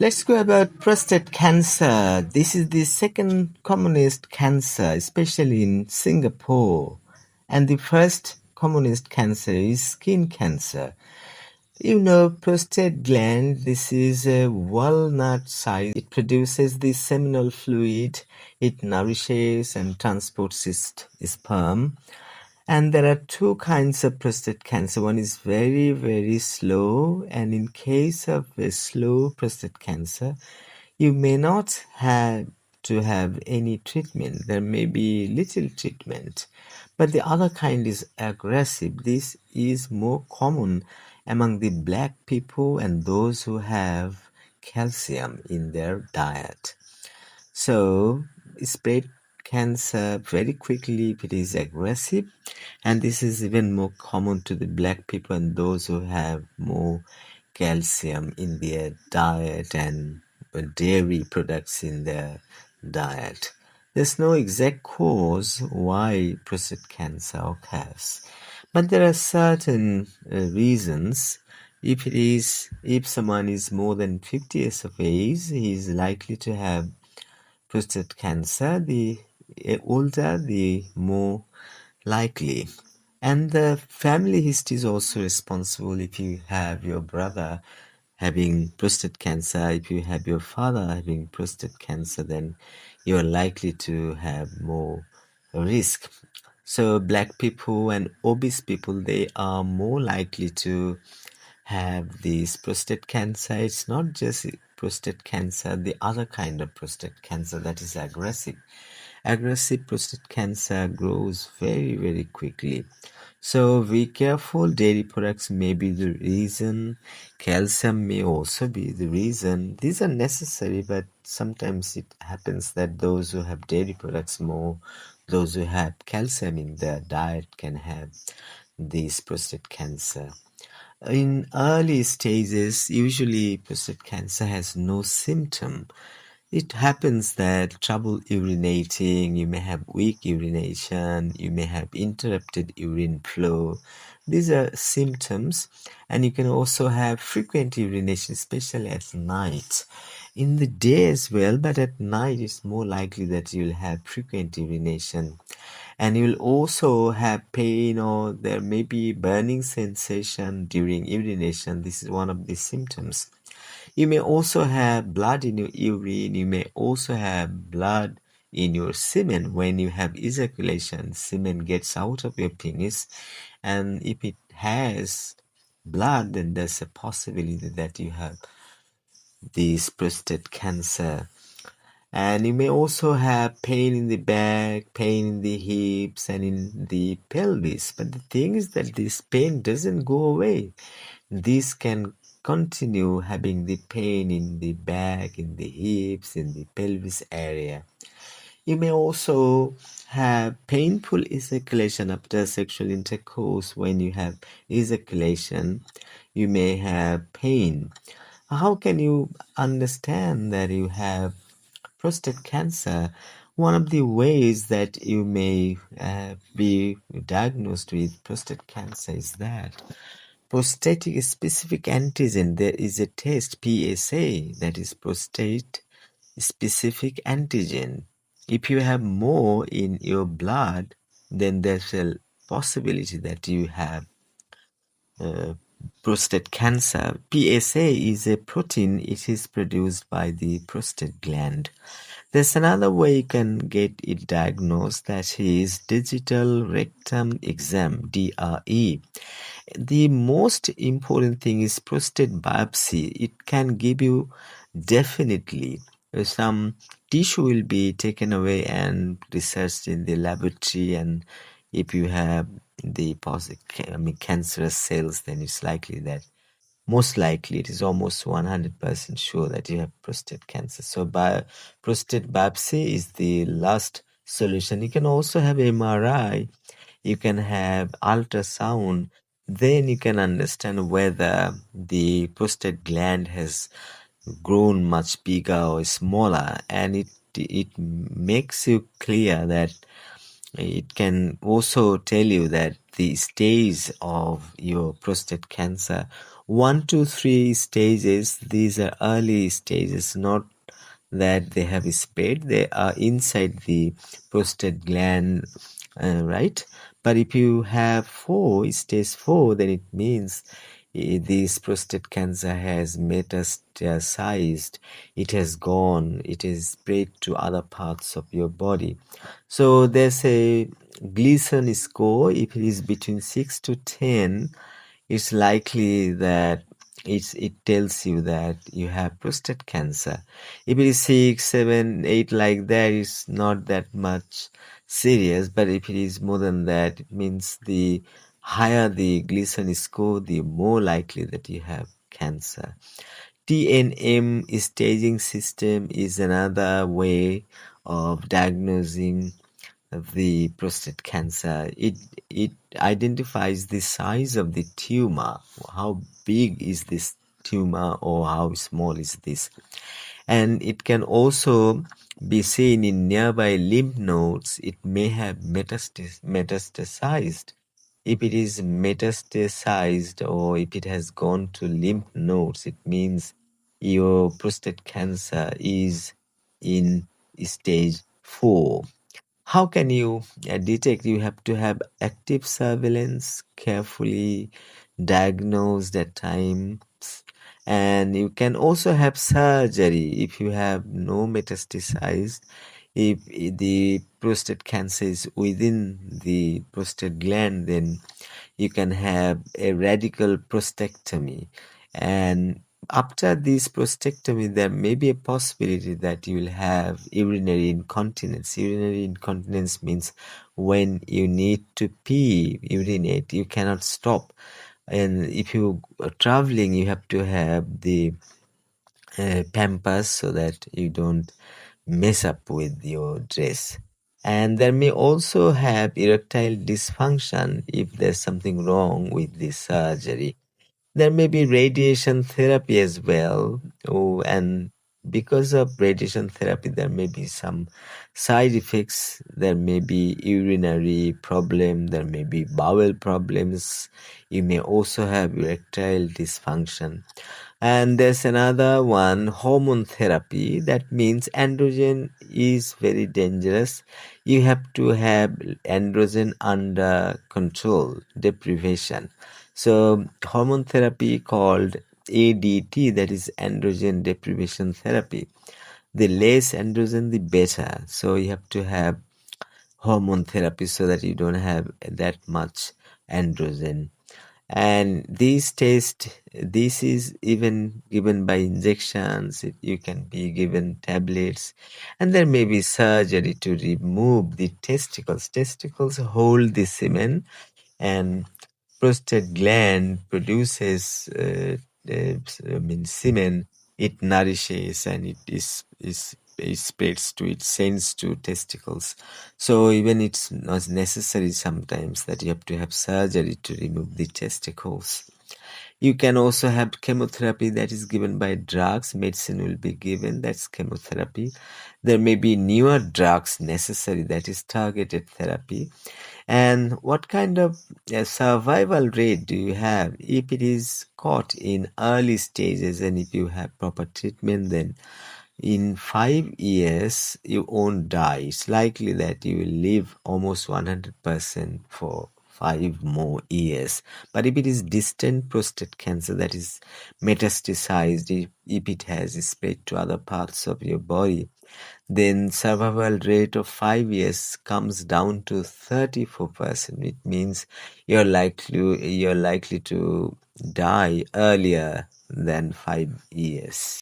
Let's go about prostate cancer. This is the second commonest cancer, especially in Singapore. And the first commonest cancer is skin cancer. Prostate gland, this is a walnut size. It produces the seminal fluid. It nourishes and transports its sperm. And there are two kinds of prostate cancer. One is very, very slow. And in case of a slow prostate cancer, you may not have to have any treatment. There may be little treatment. But the other kind is aggressive. This is more common among the black people and those who have calcium in their diet. So spread cancer very quickly if it is aggressive, and this is even more common to the black people and those who have more calcium in their diet and dairy products in their diet. There's no exact cause why prostate cancer occurs, but there are certain reasons. If someone is more than 50 years of age, he is likely to have prostate cancer. The older, the more likely. And the family history is also responsible. If you have your brother having prostate cancer, if you have your father having prostate cancer, then you're likely to have more risk. So black people and obese people, they are more likely to have this prostate cancer. It's not just prostate cancer, the other kind of prostate cancer that is aggressive. Aggressive prostate cancer grows very, very quickly. So be careful. Dairy products may be the reason. Calcium may also be the reason. These are necessary, but sometimes it happens that those who have dairy products more, those who have calcium in their diet can have this prostate cancer. In early stages, usually prostate cancer has no symptom. It happens that trouble urinating, you may have weak urination, you may have interrupted urine flow. These are symptoms, and you can also have frequent urination, especially at night. In the day as well, but at night it's more likely that you'll have frequent urination. And you'll also have pain, or there may be burning sensation during urination. This is one of the symptoms. You may also have blood in your urine. You may also have blood in your semen. When you have ejaculation, semen gets out of your penis, and if it has blood, then there's a possibility that you have this prostate cancer. And you may also have pain in the back, pain in the hips, and in the pelvis. But the thing is that this pain doesn't go away. This can continue having the pain in the back, in the hips, in the pelvis area. You may also have painful ejaculation after sexual intercourse. When you have ejaculation, you may have pain. How can you understand that you have prostate cancer? One of the ways that you may be diagnosed with prostate cancer is that prostatic specific antigen. There is a test, PSA, that is prostate specific antigen. If you have more in your blood, then there's a possibility that you have prostate cancer. PSA is a protein. It is produced by the prostate gland. There's another way you can get it diagnosed, that is digital rectum exam, DRE. The most important thing is prostate biopsy. It can give you definitely some tissue will be taken away and researched in the laboratory, and if you have the cancerous cells, then it's likely that most likely it is almost 100% sure that you have prostate cancer. So prostate biopsy is the last solution. You can also have MRI, you can have ultrasound, then you can understand whether the prostate gland has grown much bigger or smaller, and it makes you clear that it can also tell you that the stage of your prostate cancer, 1 to 3 stages, these are early stages, not that they have spread, they are inside the prostate gland, right? But if you have 4, stage 4, then it means this prostate cancer has metastasized, it has gone, it has spread to other parts of your body. So there's a Gleason score. If it is between 6 to 10, it's likely that it tells you that you have prostate cancer. If it is 6, 7, 8 like that, it's not that much serious. But if it is more than that, it means the higher the Gleason score, the more likely that you have cancer. TNM staging system is another way of diagnosing the prostate cancer. It identifies the size of the tumor. How big is this tumor or how small is this? And it can also be seen in nearby lymph nodes. It may have metastasized. If it is metastasized or if it has gone to lymph nodes, it means your prostate cancer is in stage 4. How can you detect? You have to have active surveillance, carefully diagnosed at times, and you can also have surgery if you have no metastasized. If the prostate cancer is within the prostate gland, then you can have a radical prostatectomy. And after this prostatectomy, there may be a possibility that you will have urinary incontinence. Urinary incontinence means when you need to pee, urinate, you cannot stop. And if you are traveling, you have to have the pampers so that you don't mess up with your dress. And there may also have erectile dysfunction if there's something wrong with the surgery. There may be radiation therapy as well. Oh, and because of radiation therapy, there may be some side effects. There may be urinary problem. There may be bowel problems. You may also have erectile dysfunction. And there's another one, hormone therapy. That means androgen is very dangerous. You have to have androgen under control, deprivation. So hormone therapy called ADT, that is androgen deprivation therapy. The less androgen, the better. So you have to have hormone therapy so that you don't have that much androgen. And this is even given by injections. You can be given tablets, and there may be surgery to remove the testicles. Testicles hold the semen, and prostate gland produces semen. It nourishes and it spreads to, it sends to testicles. So even it's not necessary sometimes that you have to have surgery to remove the testicles. You can also have chemotherapy that is given by drugs. Medicine will be given, that's chemotherapy. There may be newer drugs necessary, that is targeted therapy. And what kind of survival rate do you have? If it is caught in early stages and if you have proper treatment, then in 5 years you won't die. It's likely that you will live almost 100% for 5 more years. But if it is distant prostate cancer, that is metastasized, if it has spread to other parts of your body, then survival rate of 5 years comes down to 34%. It means you're likely to die earlier than 5 years.